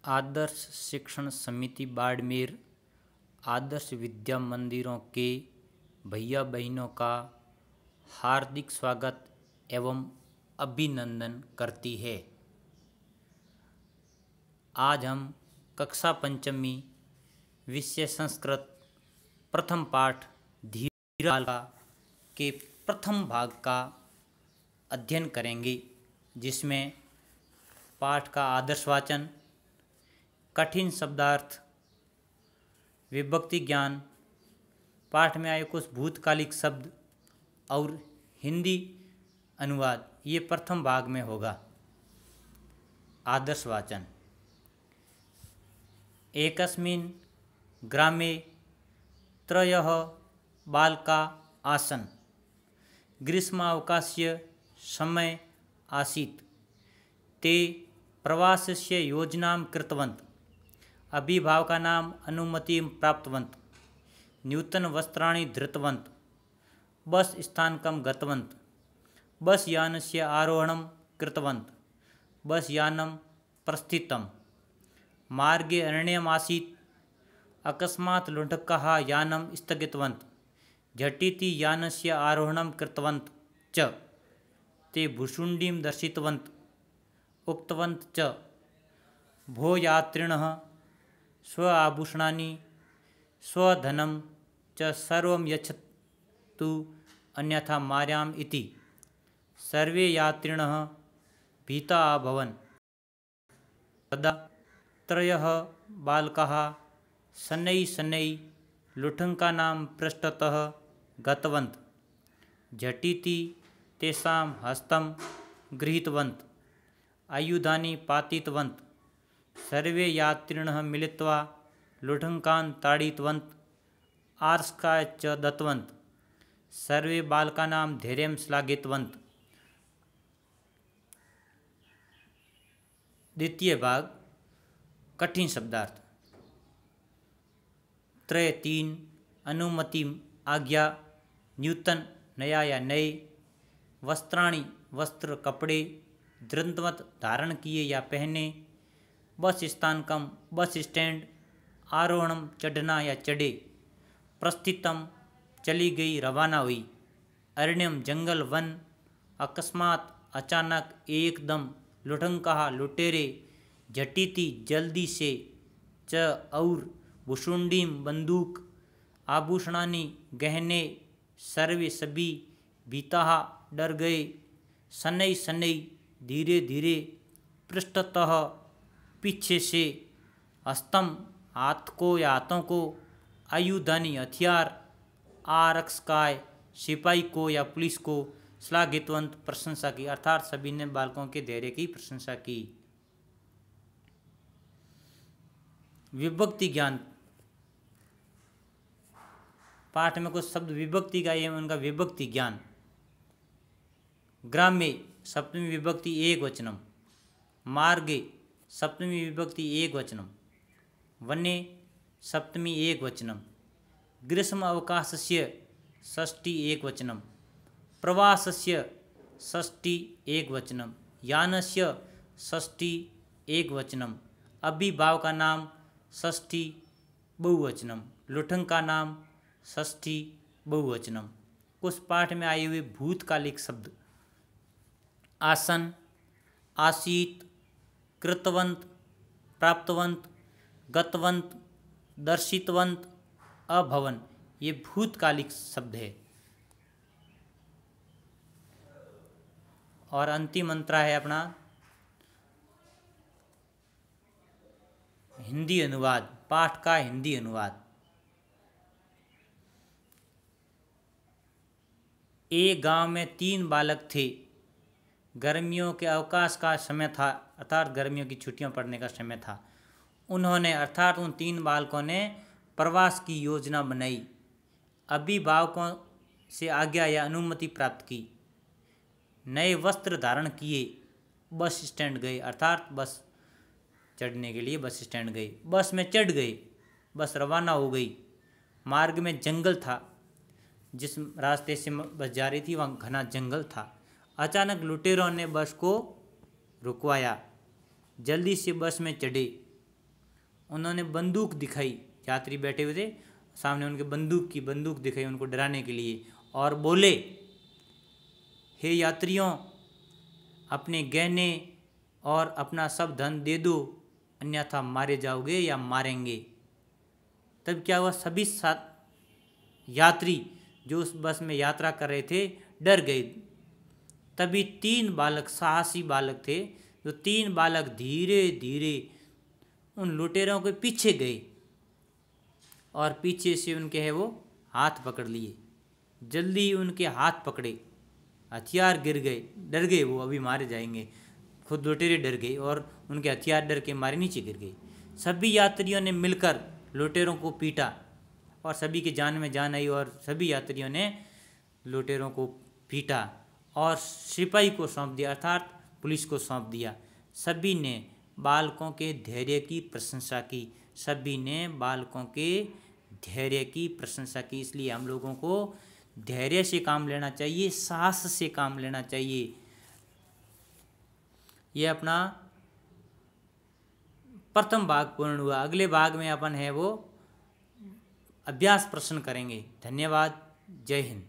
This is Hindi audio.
आदर्श शिक्षण समिति बाड़मेर आदर्श विद्या मंदिरों के भैया बहनों का हार्दिक स्वागत एवं अभिनंदन करती है। आज हम कक्षा पंचमी विषय संस्कृत प्रथम पाठ धीरबाला के प्रथम भाग का अध्ययन करेंगे, जिसमें पाठ का आदर्श वाचन, कठिन शब्दार्थ, विभक्ति ज्ञान, पाठ में आए कुछ भूतकालिक शब्द और हिंदी अनुवाद, ये प्रथम भाग में होगा। आदर्श वाचन। एकस्मिन् ग्रामे त्रयः बालका आसन्। ग्रीष्मावकाशस्य समय आसीत्। ते प्रवासस्य योजनां कृतवन्तः। अभिभावकानाम् अनुमतिं प्राप्तवन्तः। नूतनवस्त्राणि धृतवन्तः। बस् स्थानकं गतवन्तः। बस् यानस्य आरोहणं कृतवन्तः। बस् यानं प्रस्थितम्। मार्गे अरण्यम् आसीत्। अकस्मात् लुण्ठकाः यानं स्थगितवन्तः। झटिति यानस्य आरोहणं कृतवन्तः च। ते भुशुण्डीं दर्शितवन्तः। उक्तवन्तः च, भो यात्रिणः, स्व आभूषणानि स्वधनं च सर्वं यच्छतु, अन्यथा मार्याम् इति। सर्वे यात्रिणः भीता अभवन्। तदा त्रयः बालकाः शनैः शनैः लुण्ठकानां पृष्ठतः गतवन्तः। झटिति तेषां हस्तं गृहीतवन्तः। आयुधानि पातितवन्तः। सर्वे यात्रिणः मिलित्वा लुण्ठकान् ताडितवन्तः। आर्ष्काय च दत्तवन्तः। सर्वे बालकानां धैर्यं श्लाघितवन्तः। द्वितीय भाग, कठिन शब्दार्थ। त्रय 3, अनुमति आज्ञा, नूतन नया या नए, वस्त्राणि वस्त्र कपड़े, धृतवत धारण किए या पहने, बस स्थानकम बस स्टैंड, आरोहणम चढ़ना या चढ़े, प्रस्थितम चली गई रवाना हुई, अरण्यम जंगल वन, अकस्मात अचानक एकदम, लुण्ठकाः लुटेरे, झटिति जल्दी से, च और, भुशुण्डीम बंदूक, आभूषणानि गहने, सर्वे सभी, भीताः डर गए, शनैः शनैः धीरे धीरे, पृष्ठतः पीछे से, हस्तम हाथ को या हाथों को, आयुधानि हथियार, आरक्षकाय सिपाही को या पुलिस को, श्लाघितवंत प्रशंसा की, अर्थात सभी ने बालकों के धैर्य की प्रशंसा की। विभक्ति ज्ञान। पाठ में कुछ शब्द विभक्ति का एवं उनका विभक्ति ज्ञान। ग्राम्य सप्तमी विभक्ति एकवचनम। मार्गे सप्तमी विभक्ति एकवचनम। वने सप्तमी एकवचनम। ग्रीष्म अवकाशस्य षष्ठी एकवचनम। प्रवासस्य षष्ठी एकवचनम। यानस्य षष्ठी एकवचनम। अभिभावकानां षष्ठी बहुवचनम। लुण्ठकानां षष्ठी बहुवचनम। कुछ पाठ में आए हुए भूतकालिक शब्द। आसन, आसीत, कृतवंत, प्राप्तवंत, गतवंत, दर्शितवंत, अभवन, ये भूतकालिक शब्द है। और अंतिम अंतरा है अपना हिंदी अनुवाद। पाठ का हिंदी अनुवाद। एक गांव में 3 बालक थे। गर्मियों के अवकाश का समय था, अर्थात गर्मियों की छुट्टियां पड़ने का समय था। उन्होंने अर्थात उन 3 बालकों ने प्रवास की योजना बनाई। अभिभावकों से आज्ञा या अनुमति प्राप्त की। नए वस्त्र धारण किए। बस स्टैंड गए, अर्थात बस चढ़ने के लिए बस स्टैंड गए। बस में चढ़ गए। बस रवाना हो गई। मार्ग में जंगल था। जिस रास्ते से बस जा रही थी वहाँ घना जंगल था। अचानक लुटेरों ने बस को रुकवाया। जल्दी से बस में चढ़े। उन्होंने बंदूक दिखाई, यात्री बैठे हुए थे सामने, उनके बंदूक दिखाई उनको डराने के लिए, और बोले, हे यात्रियों, अपने गहने और अपना सब धन दे दो, अन्यथा मारे जाओगे या मारेंगे। तब क्या हुआ, सभी यात्री जो उस बस में यात्रा कर रहे थे डर गए। तभी 3 बालक, साहसी बालक थे, जो 3 बालक धीरे धीरे उन लुटेरों के पीछे गए और पीछे से उनके है वो हाथ पकड़ लिए। जल्दी उनके हाथ पकड़े, हथियार गिर गए, डर गए वो, अभी मारे जाएंगे। खुद लुटेरे डर गए और उनके हथियार डर के मारे नीचे गिर गए। सभी यात्रियों ने मिलकर लुटेरों को पीटा और सभी की जान में जान आई, और सभी यात्रियों ने लुटेरों को पीटा और सिपाही को सौंप दिया, अर्थात पुलिस को सौंप दिया। सभी ने बालकों के धैर्य की प्रशंसा की, सभी ने बालकों के धैर्य की प्रशंसा की। इसलिए हम लोगों को धैर्य से काम लेना चाहिए, साहस से काम लेना चाहिए। ये अपना प्रथम भाग पूर्ण हुआ। अगले भाग में अपन है वो अभ्यास प्रश्न करेंगे। धन्यवाद। जय हिंद।